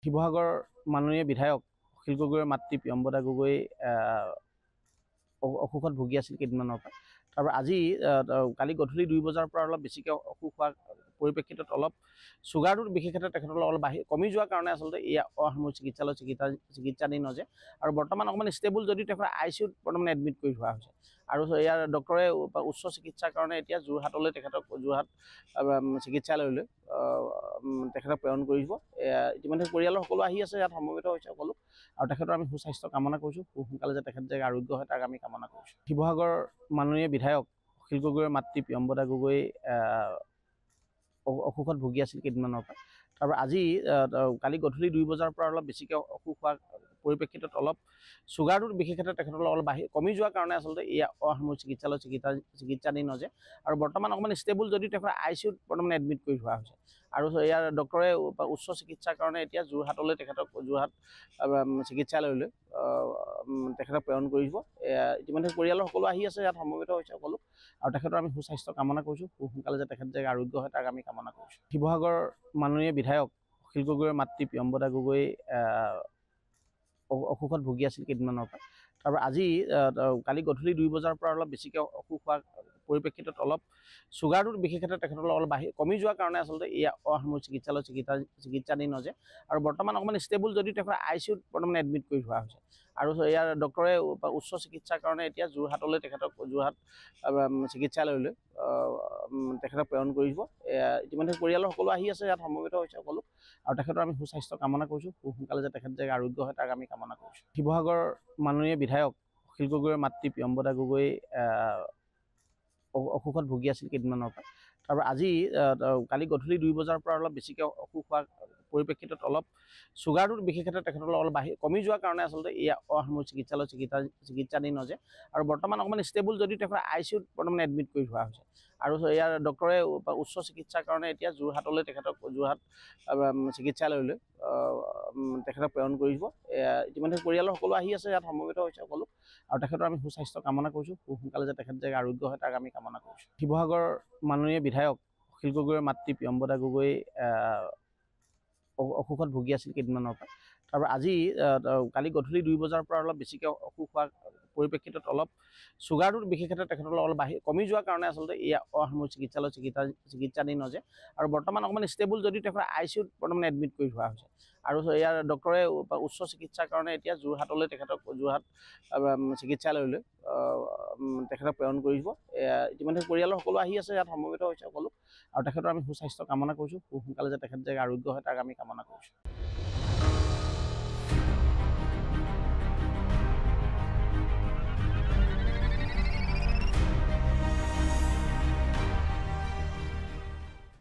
শিৱসাগৰ মাননীয় বিধায়ক অখিল গগৈৰ মাতৃ প্ৰিয়ম্বদা গগৈ অসুখত ভুগি আছিল কেইদিনমানৰ পৰা। তাৰপৰা আজি কালি গধূলি 2 বজাৰ পৰা অলপ বেছিকৈ অসুখ হোৱাৰ পৰিপ্ৰেক্ষিতত অলপ চুগাৰটো বিশেষ ক্ষেত্ৰত তেখেতলৈ অলপ কমি যোৱাৰ কাৰণে আচলতে এই অসামৰিক চিকিৎসালয়ত চিকিৎসাধীন হৈছে আৰু বৰ্তমান অকণমান ষ্টেবল যদিও তেখেত ICUত বৰ্তমান এডমিট কৰি থোৱা হৈছে আৰু ইয়াৰ ডক্টৰে উচ্চ চিকিৎসাৰ কাৰণে এতিয়া যোৰহাটলৈ তেখেতক যোৰহাট চিকিৎসালয়লৈ তেখেতক প্ৰেৰণ কৰিব। ইতিমধ্যে পৰিয়ালৰ সকলো আহি আছে, ইয়াত সমবেত হৈছে সকলো আৰু তেখেতৰ আমি সুস্বাস্থ্য কামনা কৰিছোঁ। খুব সোনকালে যে তেখেত যে আৰোগ্য হয় তাক আমি কামনা কৰিছোঁ। শিৱসাগৰ মাননীয় বিধায়ক অখিল গগৈৰ মাতৃ প্ৰিয়ম্বদা গগৈ অসুখত ভুগি আছিল কেইদিনমানৰ পৰা। তাৰপৰা আজি কালি গধূলি 2 বজাৰ পৰা অলপ বেছিকৈ অসুখ হোৱাৰ পৰিপ্ৰেক্ষিতত অলপ চুগাৰটো বিশেষ ক্ষেত্ৰত তেখেতলৈ অলপ কমি যোৱাৰ কাৰণে আচলতে এই অসামৰিক চিকিৎসালয়ত চিকিৎসাধীন হৈছে আৰু বৰ্তমান অকণমান ষ্টেবল যদিও তেখেত ICUত বৰ্তমান এডমিট কৰি থোৱা হৈছে আৰু ইয়াৰ ডক্টৰে উচ্চ চিকিৎসাৰ কাৰণে এতিয়া যোৰহাটলৈ তেখেতক যোৰহাট চিকিৎসালয়লৈ তেখেতক প্ৰেৰণ কৰিব। ইতিমধ্যে পৰিয়ালৰ সকলো আহি আছে, ইয়াত সমবেত হৈছে সকলো আৰু তেখেতৰ আমি সুস্বাস্থ্য কামনা কৰিছোঁ। খুব সোনকালে যে তেখেত যে আৰোগ্য হয় তাক আমি কামনা কৰিছোঁ। শিৱসাগৰ মাননীয় বিধায়ক অখিল গগৈৰ মাতৃ প্ৰিয়ম্বদা গগৈ অসুখত ভুগি আছিল কেইদিনমানৰ পৰা। তাৰপৰা আজি কালি গধূলি 2 বজাৰ পৰা অলপ বেছিকৈ অসুখ হোৱাৰ পৰিপ্ৰেক্ষিতত অলপ চুগাৰটো বিশেষ ক্ষেত্ৰত তেখেতলৈ অলপ কমি যোৱাৰ কাৰণে আচলতে এই অসামৰিক চিকিৎসালয়ত চিকিৎসাধীন হৈছে আৰু বৰ্তমান অকণমান ষ্টেবল যদিও তেখেত ICUত বৰ্তমান এডমিট কৰি থোৱা হৈছে আৰু ইয়াৰ ডক্টৰে উচ্চ চিকিৎসাৰ কাৰণে এতিয়া যোৰহাটলৈ তেখেতক যোৰহাট চিকিৎসালয়লৈ তেখেতক প্ৰেৰণ কৰিব। ইতিমধ্যে পৰিয়ালৰ সকলো আহি আছে, ইয়াত সমবেত হৈছে সকলো আৰু তেখেতৰ আমি সুস্বাস্থ্য কামনা কৰিছোঁ। খুব সোনকালে যে তেখেত যে আৰোগ্য হয় তাক আমি কামনা কৰিছোঁ। শিৱসাগৰ মাননীয় বিধায়ক অখিল গগৈৰ মাতৃ প্ৰিয়ম্বদা গগৈ অসুখত ভুগি আছিল কেইদিনমানৰ পৰা। তাৰপৰা আজি কালি গধূলি 2 বজাৰ পৰা অলপ বেছিকৈ অসুখ হোৱাৰ পৰিপ্ৰেক্ষিতত অলপ চুগাৰটো বিশেষ ক্ষেত্ৰত তেখেতলৈ অলপ কমি যোৱাৰ কাৰণে আচলতে এই অসামৰিক চিকিৎসালয়ত চিকিৎসাধীন হৈছে আৰু বৰ্তমান অকণমান ষ্টেবল যদিও তেখেত ICUত বৰ্তমান এডমিট কৰি থোৱা হৈছে আৰু ইয়াৰ ডক্টৰে উচ্চ চিকিৎসাৰ কাৰণে এতিয়া যোৰহাটলৈ তেখেতক যোৰহাট চিকিৎসালয়লৈ তেখেতক প্ৰেৰণ কৰিব। ইতিমধ্যে পৰিয়ালৰ সকলো আহি আছে, ইয়াত সমবেত হৈছে সকলো আৰু তেখেতৰ আমি সুস্বাস্থ্য কামনা কৰিছোঁ। খুব সোনকালে যে তেখেত যে আৰোগ্য হয় তাক আমি কামনা কৰিছোঁ। শিৱসাগৰ মাননীয় বিধায়ক অখিল গগৈৰ মাতৃ প্ৰিয়ম্বদা গগৈ অসুখত ভুগি আছিল কেইদিনমানৰ পৰা। তাৰপৰা আজি কালি গধূলি 2 বজাৰ পৰা অলপ বেছিকৈ অসুখ হোৱাৰ পৰিপ্ৰেক্ষিতত অলপ চুগাৰটো বিশেষ ক্ষেত্ৰত তেখেতলৈ অলপ কমি যোৱাৰ কাৰণে আচলতে এই অসামৰিক চিকিৎসালয়ত চিকিৎসাধীন হৈছে আৰু বৰ্তমান অকণমান ষ্টেবল যদিও তেখেত ICUত বৰ্তমান এডমিট কৰি থোৱা হৈছে আৰু ইয়াৰ ডক্টৰে উচ্চ চিকিৎসাৰ কাৰণে এতিয়া যোৰহাটলৈ তেখেতক যোৰহাট চিকিৎসালয়লৈ তেখেতক প্ৰেৰণ কৰিব। ইতিমধ্যে পৰিয়ালৰ সকলো আহি আছে, ইয়াত সমবেত হৈছে সকলো আৰু তেখেতৰ আমি সুস্বাস্থ্য কামনা কৰিছোঁ। খুব সোনকালে যে তেখেত যে আৰোগ্য হয় তাক আমি কামনা কৰিছোঁ।